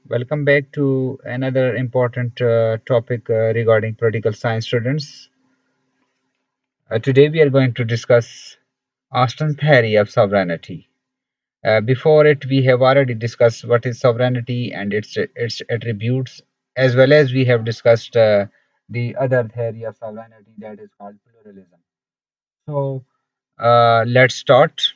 Welcome back to another important topic regarding political science students. Today we are going to discuss Austin's theory of sovereignty. Before it, we have already discussed what is sovereignty and its attributes, as well as we have discussed the other theory of sovereignty that is called pluralism. So let's start.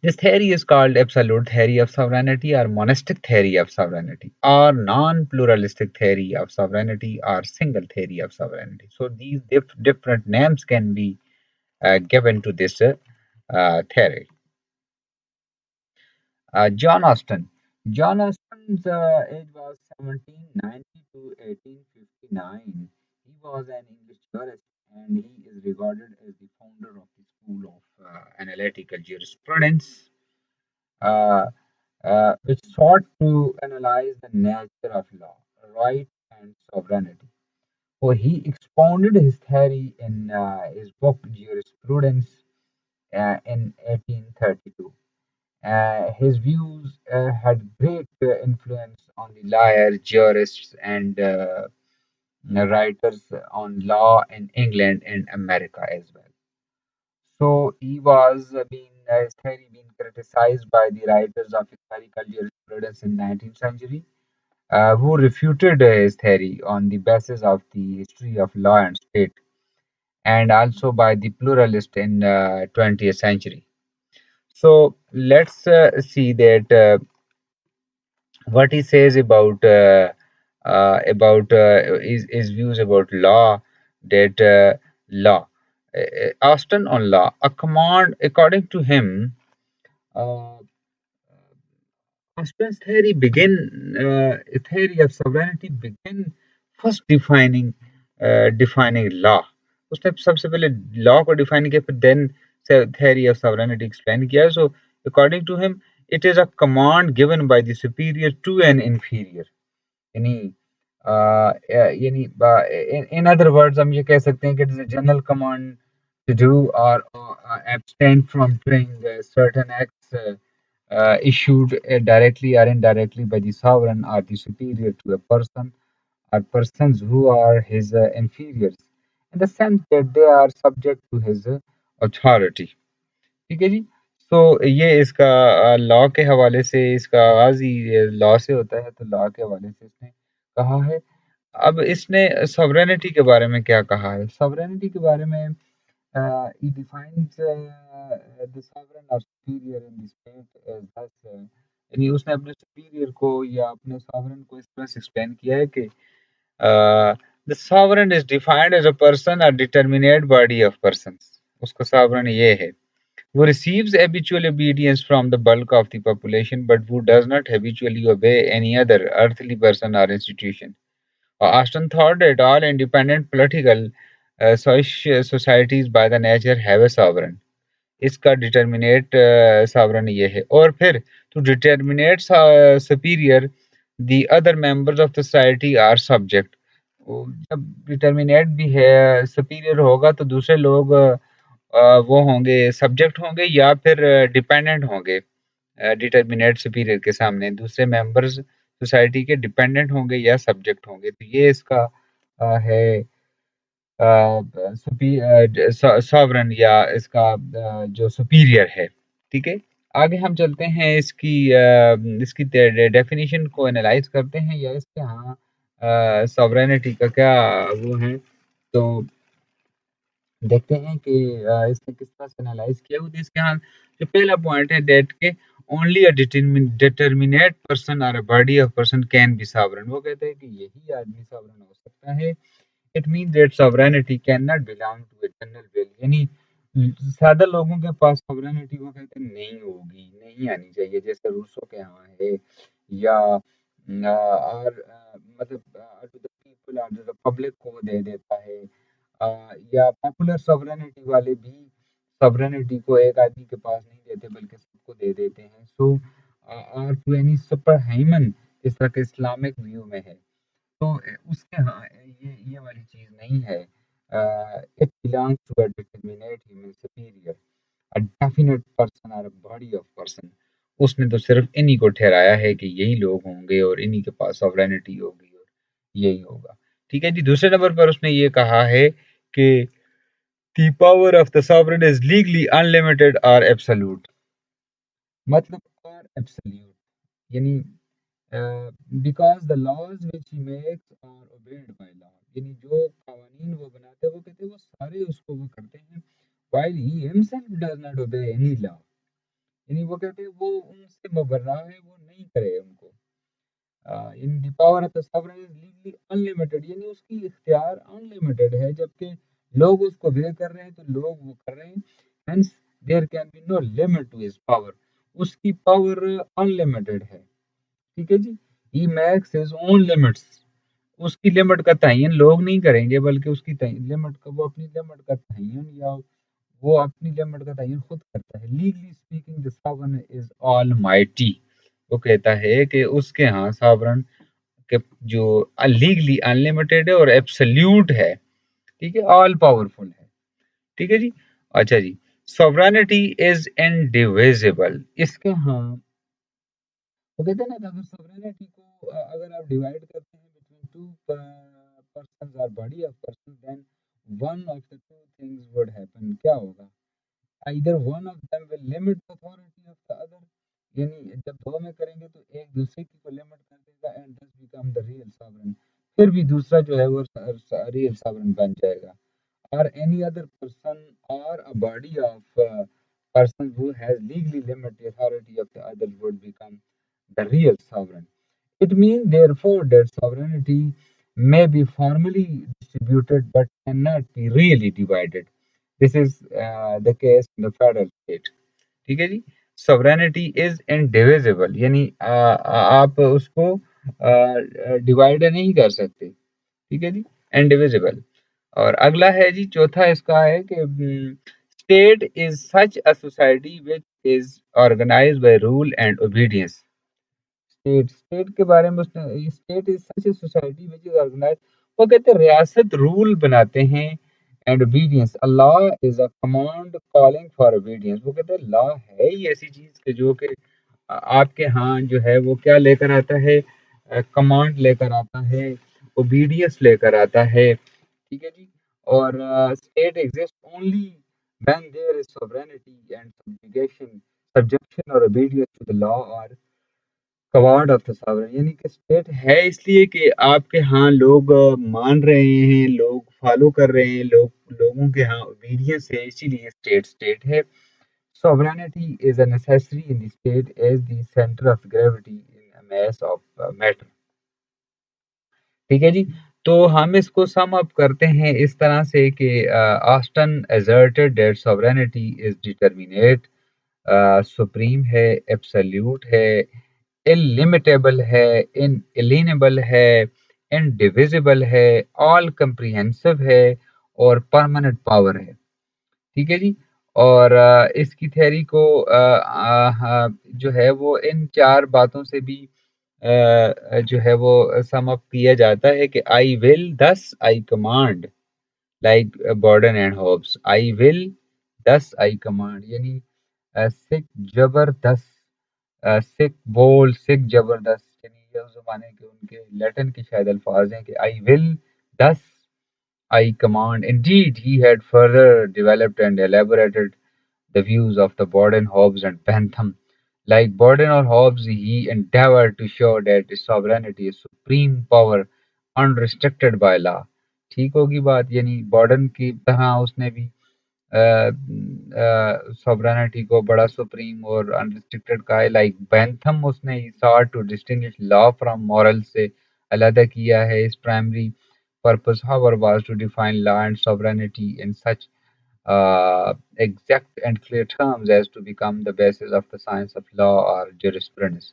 This theory is called absolute theory of sovereignty or monastic theory of sovereignty or non-pluralistic theory of sovereignty or single theory of sovereignty. So these different names can be given to this theory. John Austin. John Austin's age was 1790 to 1859. He was an English jurist and he is regarded as the founder of the school of analytical jurisprudence. Uh, which sought to analyze the nature of law, right, and sovereignty. So he expounded his theory in his book Jurisprudence in 1832. His views had great influence on the lawyers, jurists, and writers on law in England and America as well. So he was his theory being criticized by the writers of historical jurisprudence in 19th century who refuted his theory on the basis of the history of law and state, and also by the pluralist in 20th century. So let's see that what he says about his views about law. That law, Austin on law, a command according to him. Uh, Austin's theory of sovereignty begin first defining law. उसने सबसे पहले law को define किया फिर then theory of sovereignty explain किया. So according to him it is a command given by the superior to an inferior. यानी in other words हम ये कह सकते हैं कि it is a general command to do or abstain from doing certain acts issued directly or indirectly by the sovereign or the superior to a person or persons who are his inferiors in the sense that they are subject to his authority. ठीक है जी. तो ये इसका law के हवाले से इसका आगाज ही लॉ से होता है तो लॉ के हवाले से इसने कहा है. अब इसने सॉवरेनिटी के बारे में क्या कहा है? सॉवरेनिटी के बारे में he defines the sovereign or superior in the state as thus यानी उसने अपने superior को या अपने sovereign को इस तरह से explain किया है कि the sovereign is defined as a person or determinate body of persons. उसका sovereign ये है who receives habitual obedience from the bulk of the population but who does not habitually obey any other earthly person or institution. Austin thought that all independent political societies by the nature have a sovereign. इसका determinate sovereign ये है और फिर to determinate superior the other members of the society are subject. जब determinate भी है superior होगा तो दूसरे लोग वो होंगे सब्जेक्ट होंगे या फिर डिपेंडेंट होंगे. डिटर्मिनेट सुपीरियर के सामने दूसरे मेंबर्स सोसाइटी के डिपेंडेंट होंगे या सब्जेक्ट होंगे. तो ये इसका है सॉवरन या इसका जो सुपीरियर है. ठीक है. आगे हम चलते हैं इसकी डेफिनेशन को एनालाइज करते हैं या इसके यहाँ सॉवरेनिटी का क्या वो है. तो देखते हैं कि इसने किस तरह से एनालाइज किया हुआ. तो इसके यहाँ जो पहला पॉइंट है दैट के ओनली अ डिटर्मिनेट पर्सन और a body of person can be sovereign. वो कहते हैं कि यही आदमी सॉवरन हो सकता है. It mean that sovereignty can not belong to a general will. यानी सादा लोगों के पास सॉवरेनिटी वो कहते हैं नहीं होगी, नहीं आनी चाहिए जैसे रूसो के यहाँ है या और मतलब टू द पीपल और द पब्लिक को दे देता है. या पॉपुलर सॉवरेनिटी वाले भी सॉवरेनिटी को एक आदमी के पास नहीं देते बल्कि सबको दे देते हैं. सो और टू एनी सुपर ह्यूमन इस तरह के इस्लामिक व्यू में है. तो उसके हाँ ये वाली चीज़ नहीं है. It belongs to a determinate human superior, a definite person और अ बॉडी ऑफ पर्सन. उसने तो सिर्फ इन्हीं को ठहराया है कि यही लोग होंगे और इन्हीं के पास सॉवरेनिटी होगी और यही होगा। ठीक है जी। दूसरे नंबर पर उसने ये कहा है कि the power of the sovereign is legally unlimited और एब्सोल्यूट। मतलब और एब्सोल्यूट यानी because the laws which he makes are obeyed by law, यानी जो कानून वो बनाते हैं वो कहते हैं वो सारे उसको वो करते हैं, while he himself does not obey any law, यानी वो कहते हैं वो उनसे मुबर्रा है, वो नहीं करे उनको। In the power of the sovereign is legally unlimited, यानी उसकी इख्तियार अनलिमिटेड है, जबकि लोग उसको obey कर रहे हैं तो लोग वो कर रहे हैं। Hence there can be no limit to his power, उसकी पावर अनलिमिटेड है। ठीक है जी। He makes his own limits, उसकी लिमिट का तयन लोग नहीं करेंगे बल्कि उसकी लिमिट का वो अपनी लिमिट का तयन या वो अपनी लिमिट का तयन खुद करता है। Legally speaking the sovereign is almighty, वो कहता है कि उसके यहाँ सॉवरेन के जो लीगली अनलिमिटेड है और एब्सोल्यूट है। ठीक है, ऑल पावरफुल है। ठीक है जी। अच्छा जी। सॉवरेनिटी इज इनडिविजिबल, इसके यहाँ वो कहते हैं ना कि अगर सॉवरेनिटी को अगर आप डिवाइड करते हैं बिटवीन टू पर्संस और body of person, then one of the two things would happen, क्या होगा? Either one of them will limit the authority of the other, यानी जब दो में करेंगे तो एक दूसरे की को लिमिट कर देगा and this become the real sovereign, फिर भी दूसरा जो है वो रियल सॉवरेन बन जाएगा। or any other person or a body of person who has legally limited the authority of the other would become the real sovereign. It means, therefore, that sovereignty may be formally distributed but cannot be really divided. This is the case in the federal state. ठीक है जी। sovereignty is indivisible, यानी आप उसको divide नहीं कर सकते। ठीक है जी। indivisible। और अगला है जी चौथा इसका है कि state is such a society which is organised by rule and obedience. State state के बारे में उसने, state is such a society which is organised, वो कहते हैं रियासत रूल बनाते हैं and obedience, a law is a command calling for obedience, वो कहते हैं लॉ है ही ऐसी चीज के जो कि आपके यहाँ जो है वो क्या लेकर आता है, कमांड लेकर आता है, ओबीडियंस लेकर आता है। ठीक है जी। और state exist only when there is sovereignty and subjection और ओबीडियंस टू द लॉ और कमांड ऑफ द सॉवरेन, यानी कि स्टेट है इसलिए कि आपके यहाँ लोग मान रहे हैं, लोग फॉलो कर रहे हैं, लोगों के यहाँ ओबीडियंस है, इसीलिए स्टेट स्टेट है। Sovereignty is a necessary in the state as the center of gravity in a mass of matter। ठीक है जी। तो हम इसको सम अप करते हैं इस तरह से कि Austin asserted that sovereignty is determinate, supreme है, एब्सोल्यूट है, इलिमिटेबल है, इनएलिएनेबल है, इनडिविजिबल है, ऑल कंप्रिहेंसिव है और परमानेंट पावर है। ठीक है जी। और इसकी थ्योरी को जो है वो इन चार बातों से भी जो है वो सम अप किया जाता है कि I will thus I command, like Bodin and Hobbes, I will thus I command, यानी सिख जबरदस्त, सिख बोल सिख जबरदस्त, यानी ये उस जमाने के उनके लैटिन के शायद अल्फाज हैं कि आई विल दस I command. Indeed, he had further developed and elaborated the views of the Borden, Hobbes, and Bentham. Like Borden or Hobbes, he endeavored to show that sovereignty is supreme power unrestricted by law। ठीक होगी बात, यानी बॉर्डन की तरह उसने भी sovereignty को बड़ा सुप्रीम और अनरिस्ट्रिक्टेड कहा है। लाइक बैंथम, उसने sought to distinguish law from moral से अलग किया है। इस primary purpose, however, was to define law and sovereignty in such exact and clear terms as to become the basis of the science of law or jurisprudence.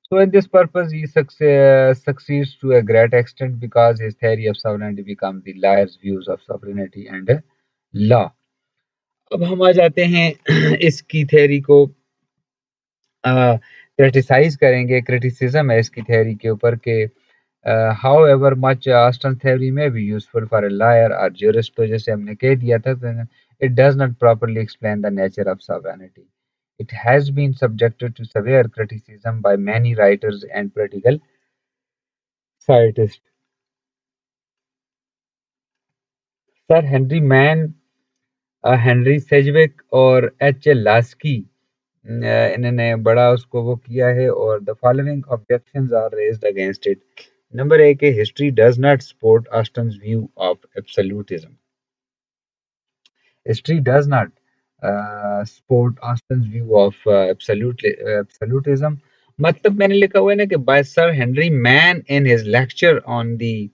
So, in this purpose, he succeeds to a great extent because his theory of sovereignty becomes the lawyer's views of sovereignty and law। अब हम आ जाते हैं इसकी theory को criticise करेंगे। Criticism है इसकी theory के ऊपर कि however much Austin theory may be useful for a lawyer or jurist, तो जैसे हमने कह दिया था, it does not properly explain the nature of sovereignty। it has been subjected to severe criticism by many writers and political scientists. Sir Henry Maine, Henry Sidgwick और H ए Laski, इन्होंने बड़ा उसको वो किया है, और the following objections are raised against it. Number एक है, history does not support Austin's view of absolutism. History does not support Austin's view of absolutism. मतलब मैंने लिखा हुआ है ना कि by sir Henry Maine in his lecture on the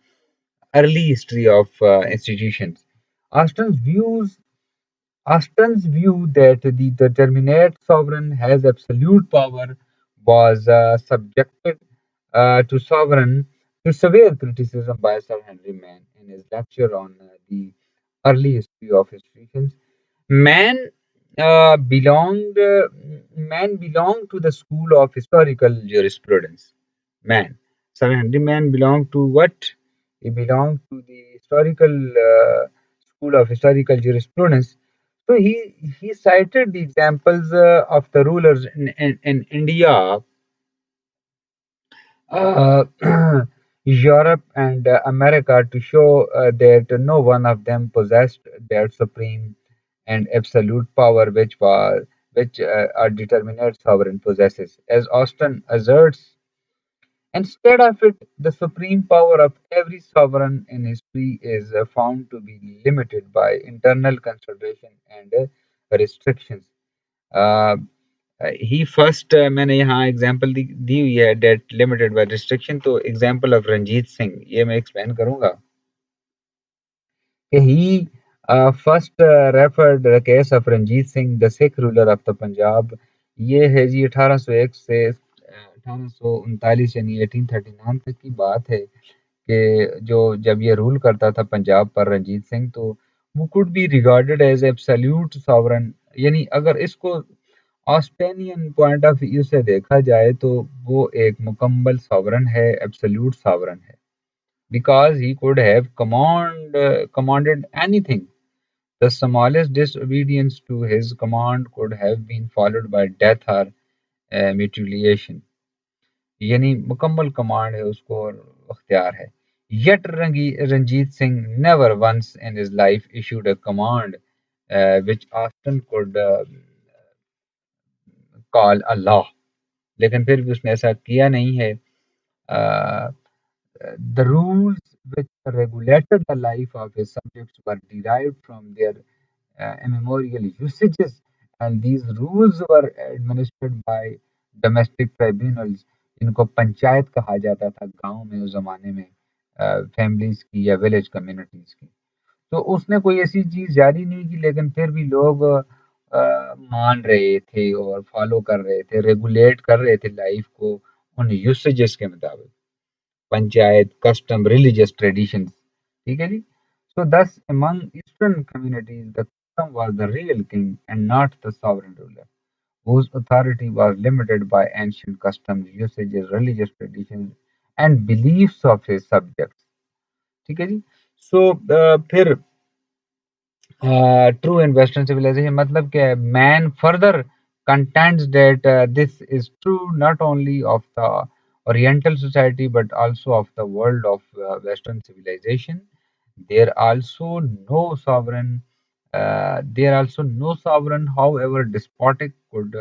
early history of institutions, Austin's views Austin's view that the determinate sovereign has absolute power was subjected to sovereign to severe criticism by Sir Henry Mann in his lecture on the early history of institutions. Man belonged Man belonged to the school of historical jurisprudence. Man, Sir Henry Mann belonged to what? He belonged to the historical school of historical jurisprudence. So he cited the examples of the rulers in India, uh, Europe, and America to show that no one of them possessed that supreme and absolute power which a determinate sovereign possesses. As Austin asserts, instead of it, the supreme power of every sovereign in history is found to be limited by internal consideration and restrictions. Uh, he first मैंने यहाँ example दी हुई है, that limited by restriction. तो example of Ranjit Singh, ये मैं explain करूंगा कि he first referred the case of Ranjit Singh the Sikh ruler of the Punjab. ये है जी 1801 से 1839 यानी 1839 तक की बात है कि जो जब ये रूल करता था पंजाब पर रंजीत सिंह, तो वो could be regarded as absolute sovereign. यानी अगर इसको ऑस्ट्रेलियन पॉइंट ऑफ व्यू से देखा जाए तो वो एक मुकम्मल सॉवरन है, एब्सोल्यूट सॉवरन है, because he could have commanded anything. The smallest disobedience to his command could have been followed by death or mutilation. यानी मुकम्मल कमांड है उसको और अख्तियार है। Yet Ranjit Singh never once in his life issued a command which Austin could call a law. लेकिन फिर भी उसने ऐसा किया नहीं है। Uh, the rules which regulated the life of his subjects were derived from their immemorial usages, and these rules were administered by domestic tribunals, जिनको पंचायत कहा जाता था गांव में उस जमाने में, फैमिलीज की या विलेज कम्युनिटीज की। तो उसने कोई ऐसी चीज जारी नहीं की, लेकिन फिर भी लोग मान रहे थे और फॉलो कर रहे थे, रेगुलेट कर रहे थे लाइफ को उन यूसेजेस के मुताबिक, पंचायत, कस्टम, रिलीजियस ट्रेडिशंस। ठीक है जी। सो दस among eastern communities the custom was the real king and not the sovereign ruler whose authority was limited by ancient customs, usages, religious traditions, and beliefs of his subjects। ठीक है जी। सो फिर true in Western civilization मतलब क्या है? Man further contends that this is true not only of the Oriental society but also of the world of Western civilization. There also no sovereign. There also no sovereign, however despotic, could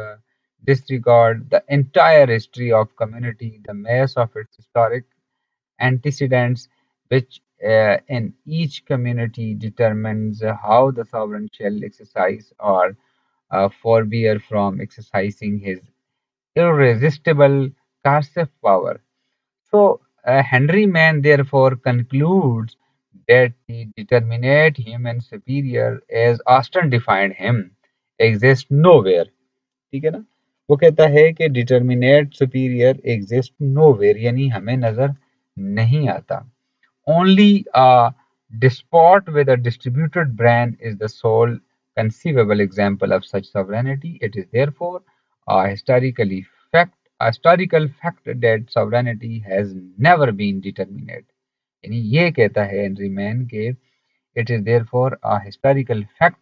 disregard the entire history of community, the mass of its historic antecedents, which in each community determines how the sovereign shall exercise or forbear from exercising his irresistible coercive power. So, Henry Mann therefore concludes that the determinate human superior, as Austin defined him, exists nowhere। ठीक है ना? वो कहता है कि determinate superior exist nowhere, यानी हमें नजर नहीं आता। Only a despot with a distributed brain is the sole conceivable example of such sovereignty. It is therefore a historical fact that sovereignty has never been determinate। यानी ये कहता है Henry man के it is therefore a historical fact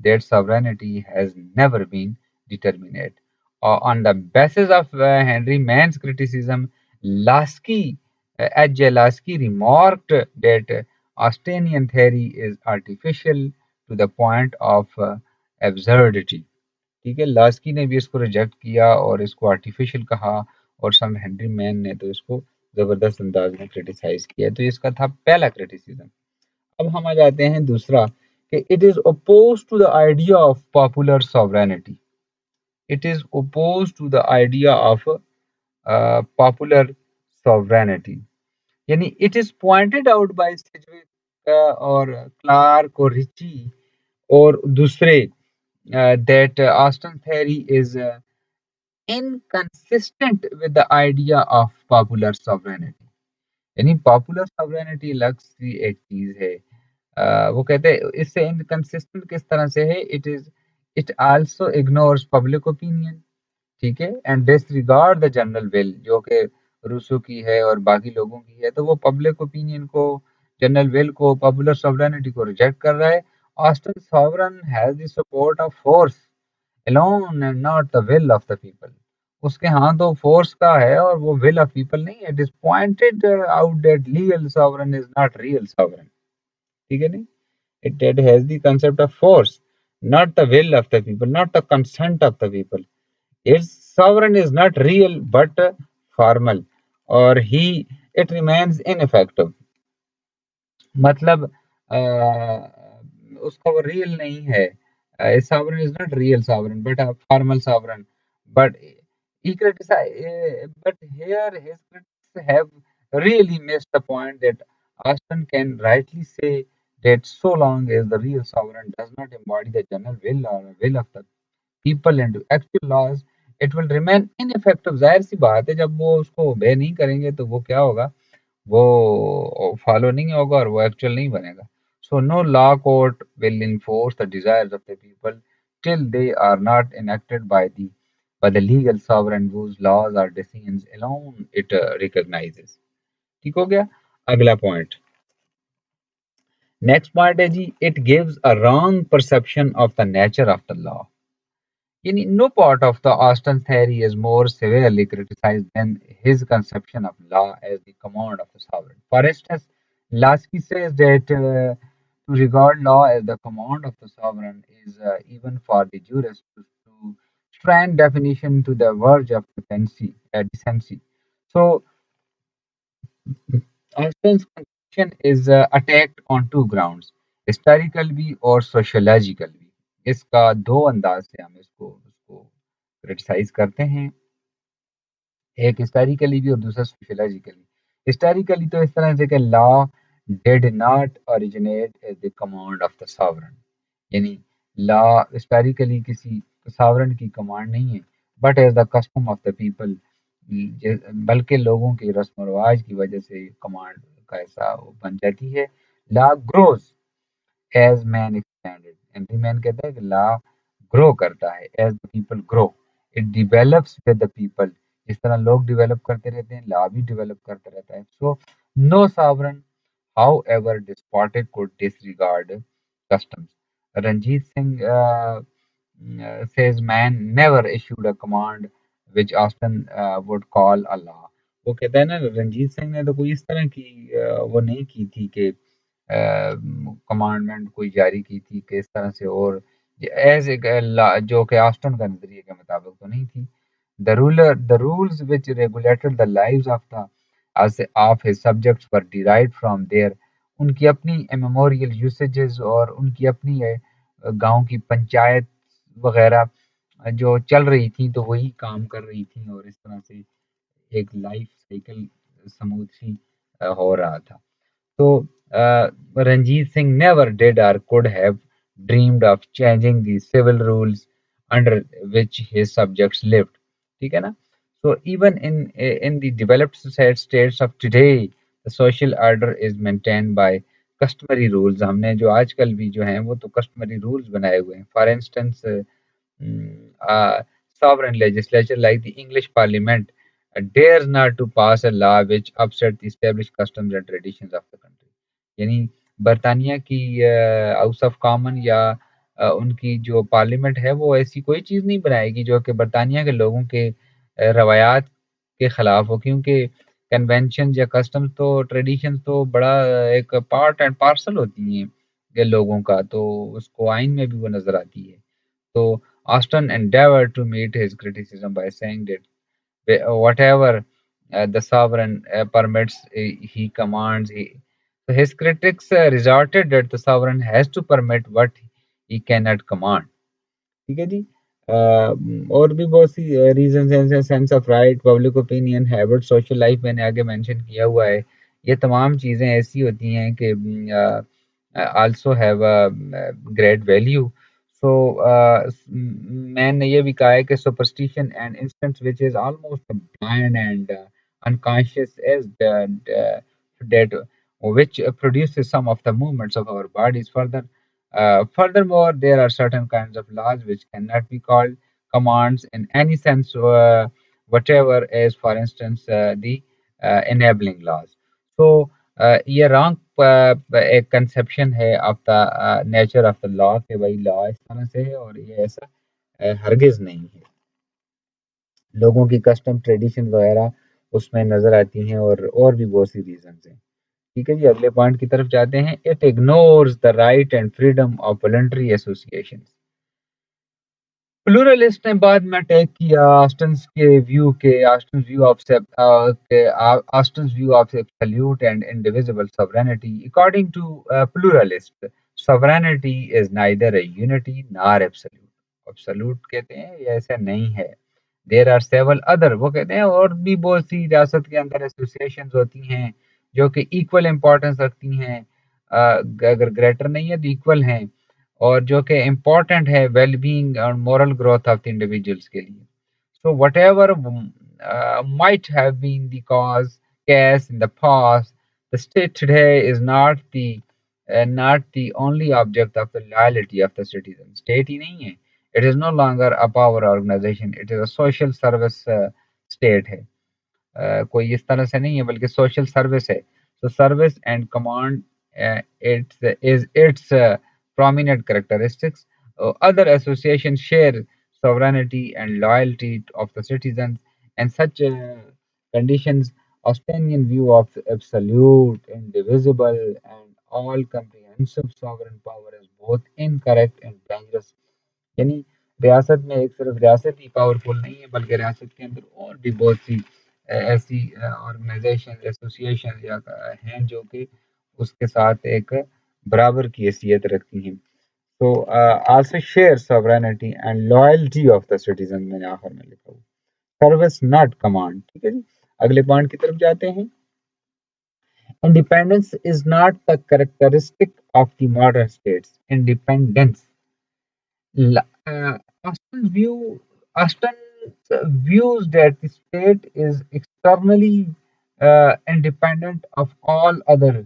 that sovereignty has never been determine it. On the basis of Henry Mann's criticism, H. J. Lasky remarked that Austinian theory is artificial to the point of absurdity. ठीक है, Laski ने भी इसको reject किया और इसको artificial कहा, और सम हेनरी मैन ने तो इसको जबरदस्त अंदाज में क्रिटिसाइज किया। तो इसका था पहला क्रिटिसिज्म। अब हम आ जाते हैं दूसरा, कि it is oppose to the idea of popular sovereignty. It is oppose to the idea of popular sovereignty, यानी it is pointed out by Sidgwick और क्लार्क और रिची और दूसरे that Austin theory is inconsistent with the idea of popular sovereignty। यानी popular sovereignty अलग सी एक चीज है। वो कहते हैं इससे इनकंसिस्टेंट किस तरह से है, it also ignores public opinion, ठीक है, and disregard the general will, जो कि रूसो की है और बाकी लोगों की है। तो वो पब्लिक ओपिनियन को, जनरल विल को, पॉपुलर सॉवरेनिटी को रिजेक्ट कर रहा है। Austin sovereign has the support of force alone and not the will of the people। उसके हाँ तो फोर्स का है और वो will of people नहीं है। It is pointed out that legal sovereign is not real sovereign। ठीक है नहीं, it has the concept of force, not the will of the people, not the consent of the people। Its sovereign is not real but formal, और he it remains ineffective। मतलब उसका वो real नहीं है। sovereign is not real sovereign but a formal sovereign, but he criticize but here his critics have really missed the point that Austin can rightly say that so long as the real sovereign does not embody the general will or will of the people into actual laws, it will remain ineffective। जाहिर सी बात है, जब वो उसको obey नहीं करेंगे तो वो क्या होगा, वो फॉलो नहीं होगा और वो एक्चुअल नहीं बनेगा। So no law court will enforce the desires of the people till they are not enacted by the legal sovereign whose laws or decisions alone it recognizes। ठीक हो गया। अगला पॉइंट, नेक्स्ट पॉइंट है जी, it gives a wrong perception of the nature of the law. No part of the Austin theory is more severely criticized than his conception of law as the command of the sovereign. For instance, Lasky says that to regard law as the command of the sovereign is even for the jurist to strain definition to the verge of decency। So, Austin's conception is attacked on two grounds, historical भी और sociological भी। इसका दो अंदाज से हम इसको उसको क्रिटिसाइज करते हैं, एक हिस्टोरिकली भी और दूसरा सोशियोलॉजिकली। हिस्टोरिकली तो इस तरह से कि law did not originate as the command of the sovereign, यानी लॉ हिस्टोरिकली किसी सॉवरेन की कमांड नहीं है, but as the custom of the people, बल्कि लोगों के रस्म रिवाज की वजह से कमांड का ऐसा बन जाती है। Law grows as man expanded, Henry Maine कहता है कि लॉ ग्रो करता है as the people grow, it develops with the people. जिस तरह लोग डेवलप करते रहते हैं, लॉ भी डेवलप करता रहता है। So no sovereign however despotic could disregard customs. Ranjit Singh says man never issued a command which Austin would call a law। वो कहता है ना, रंजीत सिंह ने तो कोई इस तरह की वो नहीं की थी कि कमांडमेंट कोई जारी की थी कि इस तरह से, और एज ए जो कि ऑस्टन का नजरिए के मुताबिक तो नहीं थी। the rules which regulated the lives of the of his subjects were derived from their, उनकी अपनी मेमोरियल यूसेजेस और उनकी अपनी गांव की पंचायत वगैरह जो चल रही थी तो वही काम कर रही थी, और इस तरह से एक लाइफ साइकिल स्मूथ सी हो रहा था। So Ranjit Singh never did or could have dreamed of changing the civil rules under which his subjects lived। ठीक है ना? So even in the developed states of today, the social order is maintained by customary rules। हमने जो आजकल भी जो हैं वो तो customary rules बनाए हुए हैं। For instance, sovereign legislature like the English Parliament dares not to pass a law which upset the established customs and traditions of the country। यानी बरतानिया की हाउस ऑफ कॉमन या उनकी जो पार्लियामेंट है वो ऐसी कोई चीज़ नहीं बनाएगी जो कि बरतानिया के लोगों के रवायात के खिलाफ हो, क्योंकि कन्वेंशन या कस्टम्स तो ट्रेडिशंस तो बड़ा एक पार्ट एंड पार्सल होती हैं के लोगों का, तो उसको आइन में भी वो नज़र आती है। तो Austin endeavored to meet his criticism by saying that whatever the sovereign permits, he commands. So his critics resorted that the sovereign has to permit what he cannot command. ठीक है जी। और भी बहुत सी रीजंस हैं, sense of right, public opinion, habit, social life मैंने आगे mention किया हुआ है। ये तमाम चीज़ें ऐसी होती हैं कि also have a great value. So मैंने ये भी कहा है कि superstition and instance which is almost blind and unconscious as that which produces some of the movements of our bodies. Furthermore, there are certain kinds of laws which cannot be called commands in any sense whatever, as for instance the enabling laws. So ये wrong एक conception है of the nature of the law कि भाई law इस तरह से है, और ये ऐसा हरगिज नहीं है। लोगों की कस्टम ट्रेडिशन वगैरह उसमें नजर आती हैं, और भी बहुत सी रीजन हैं। ठीक है जी, अगले पॉइंट की तरफ जाते हैं। It ignores the right and freedom of voluntary association. Pluralist ने बाद में अटैक किया Austin's view of absolute and indivisible sovereignty. According to pluralist, sovereignty is neither a unity nor absolute. Absolute कहते हैं ये ऐसा नहीं है। देयर आर सेवरल अदर, वो कहते हैं और भी बहुत सी रियासत के अंदर एसोसिएशंस होती हैं जो कि इक्वल इंपॉर्टेंस रखती हैं, अगर ग्रेटर नहीं है तो इक्वल हैं, और जो कि इम्पोर्टेंट है वेलबींग और moral growth of the individuals के लिए। So whatever might have been the case in the past, the state today is not the only object of the loyalty of the citizen. State ही नहीं है, it is no longer a power organization, it is a social service state है। कोई इस तरह से नहीं है बल्कि सोशल सर्विस है। तो service and command it's prominent characteristics. Other associations share sovereignty and loyalty of the citizens, and such conditions, Austinian view of absolute, indivisible, and all comprehensive sovereign power is both incorrect and dangerous। यानी रियासत में एक सिर्फ रियासत ही powerful नहीं है, बल्कि रियासत के अंदर और भी बहुत सी ऐसी ऑर्गेनाइजेशन एसोसिएशन या हैं जो कि उसके साथ एक बराबर की हैसियत रखती हैं। तो also share sovereignty and loyalty of the citizen, मैंने आखिर में लिखा हुआ, सर्विस नॉट कमांड। ठीक है जी, अगले पॉइंट की तरफ जाते हैं। Independence is not the characteristic of the modern states. Independence, Austin Austin views that the state is externally independent of all other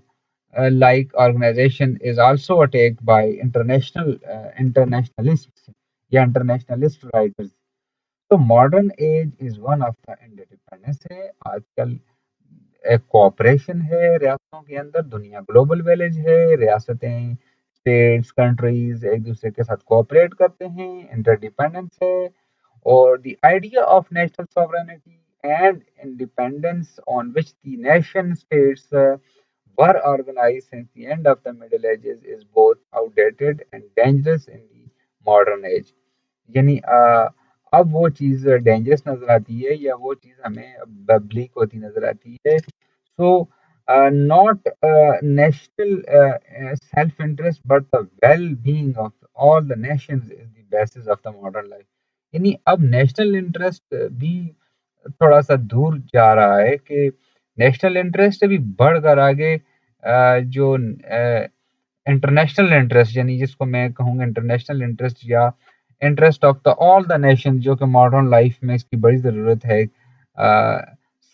like organization is also attacked by internationalists या internationalist writers। तो modern age is one of the independence है आजकल। एक cooperation है रियासतों के अंदर, दुनिया ग्लोबल विलेज है, रियासतें स्टेट्स कंट्रीज एक दूसरे के साथ कोऑपरेट करते हैं, इंटरडिपेंडेंस है। और the idea of national sovereignty and independence on which the nation states were organized since the end of the Middle Ages is both outdated and dangerous in the modern age। यानी अब वो चीज़ dangerous नज़र आती है या वो चीज़ हमें bleak होती नज़र आती है। So not national self interest but the well being of all the nations is the basis of the modern life। यानी अब नेशनल इंटरेस्ट भी थोड़ा सा दूर जा रहा है कि नेशनल इंटरेस्ट से भी बढ़कर आगे जो इंटरनेशनल इंटरेस्ट, यानी जिसको मैं कहूँगा इंटरनेशनल इंटरेस्ट या interest of the all the nation, जो कि मॉडर्न लाइफ में इसकी बड़ी ज़रूरत है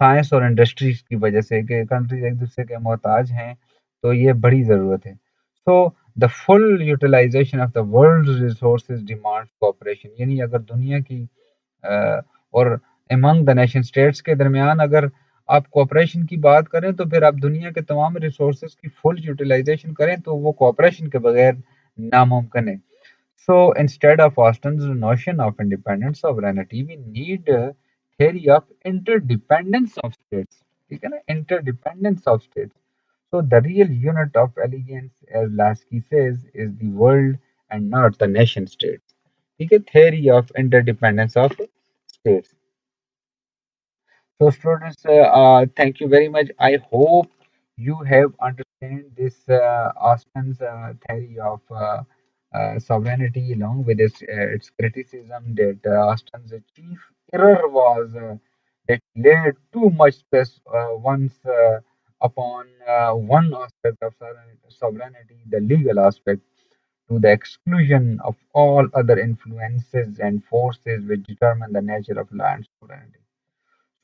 साइंस और इंडस्ट्रीज की वजह से कि कंट्रीज एक दूसरे के मोहताज हैं, तो ये बड़ी ज़रूरत है। So the full utilisation of the world resources demand cooperation, यानी अगर दुनिया की और एमंग द नेशन स्टेट्स के दरमियान अगर आप कोऑपरेशन की बात करें तो फिर आप दुनिया के तमाम रिसोर्सेज की फुल यूटिलाइजेशन करें तो वो कोऑपरेशन के बगैर नामुमकिन है। So instead of Austin's notion of independent sovereignty, we need a theory of interdependence of states. ठीक है ना? Interdependence of states. So the real unit of elegance, as Lasky says, is the world and not the nation state. ठीक है? Theory of interdependence of states. So students, thank you very much. I hope you have understand this Austin's theory of sovereignty along with its criticism that Austin's chief error was that laid too much stress once upon one aspect of sovereignty, the legal aspect, to the exclusion of all other influences and forces which determine the nature of land sovereignty.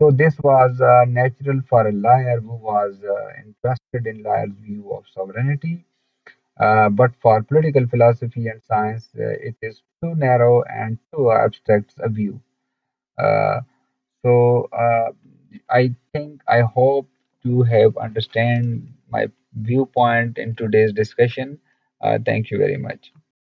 So this was natural for a liar who was interested in liar's view of sovereignty. But for political philosophy and science, it is too narrow and too abstract a view. Uh, so I hope you have understand my viewpoint in today's discussion. Thank you very much.